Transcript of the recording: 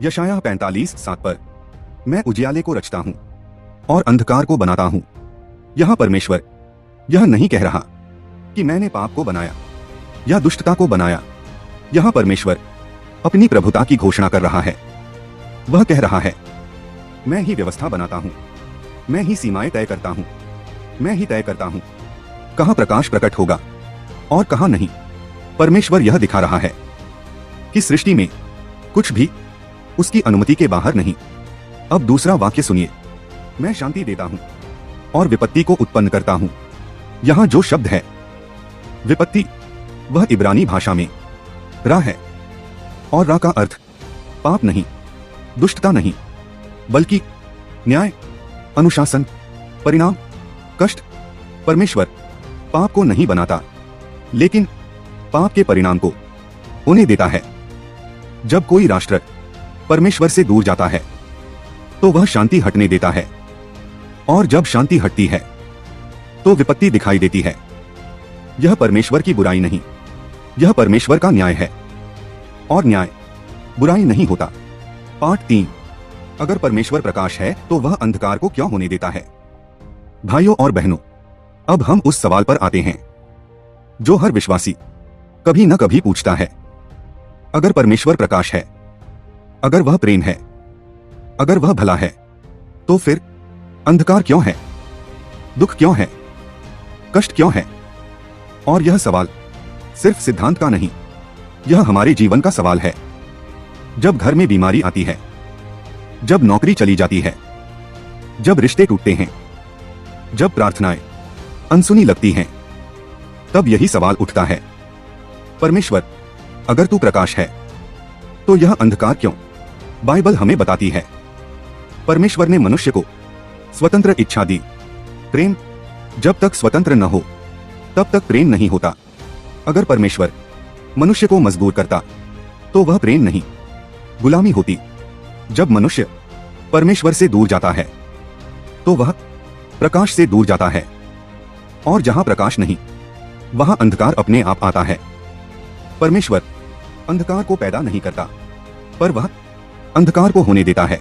यशायाह 45:7 पर, मैं उजियाले को रचता हूं और अंधकार को बनाता हूं। यहां परमेश्वर यह नहीं कह रहा कि मैंने पाप को बनाया या दुष्टता को बनाया। यहां परमेश्वर अपनी प्रभुता की घोषणा कर रहा है। वह कह रहा है, मैं ही व्यवस्था बनाता हूं, मैं ही सीमाएं तय करता हूं, मैं ही तय करता हूं कहां प्रकाश प्रकट होगा और कहां नहीं। परमेश्वर यह दिखा रहा है कि सृष्टि में कुछ भी उसकी अनुमति के बाहर नहीं। अब दूसरा वाक्य सुनिए, मैं शांति देता हूं और विपत्ति को उत्पन्न करता हूं। यहां जो शब्द है विपत्ति, वह इब्रानी भाषा में रा है, और रा का अर्थ पाप नहीं, दुष्टता नहीं, बल्कि न्याय, अनुशासन, परिणाम, कष्ट। परमेश्वर पाप को नहीं बनाता, लेकिन पाप के परिणाम को उन्हें देता है। जब कोई राष्ट्र परमेश्वर से दूर जाता है तो वह शांति हटने देता है, और जब शांति हटती है तो विपत्ति दिखाई देती है। यह परमेश्वर की बुराई नहीं, यह परमेश्वर का न्याय है, और न्याय बुराई नहीं होता। पाठ 3, अगर परमेश्वर प्रकाश है तो वह अंधकार को क्यों होने देता है। भाइयों और बहनों, अब हम उस सवाल पर आते हैं जो हर विश्वासी कभी न कभी पूछता है। अगर परमेश्वर प्रकाश है, अगर वह प्रेम है, अगर वह भला है, तो फिर अंधकार क्यों है, दुख क्यों है, कष्ट क्यों है। और यह सवाल सिर्फ सिद्धांत का नहीं, यह हमारे जीवन का सवाल है। जब घर में बीमारी आती है, जब नौकरी चली जाती है, जब रिश्ते टूटते हैं, जब प्रार्थनाएं अनसुनी लगती हैं, तब यही सवाल उठता है, परमेश्वर अगर तू प्रकाश है तो यह अंधकार क्यों। बाइबल हमें बताती है, परमेश्वर ने मनुष्य को स्वतंत्र इच्छा दी। प्रेम जब तक स्वतंत्र न हो तब तक प्रेम नहीं होता। अगर परमेश्वर मनुष्य को मजबूर करता तो वह प्रेम नहीं, गुलामी होती। जब मनुष्य परमेश्वर से दूर जाता है तो वह प्रकाश से दूर जाता है, और जहां प्रकाश नहीं वहां अंधकार अपने आप आता है। परमेश्वर अंधकार को पैदा नहीं करता, पर वह अंधकार को होने देता है।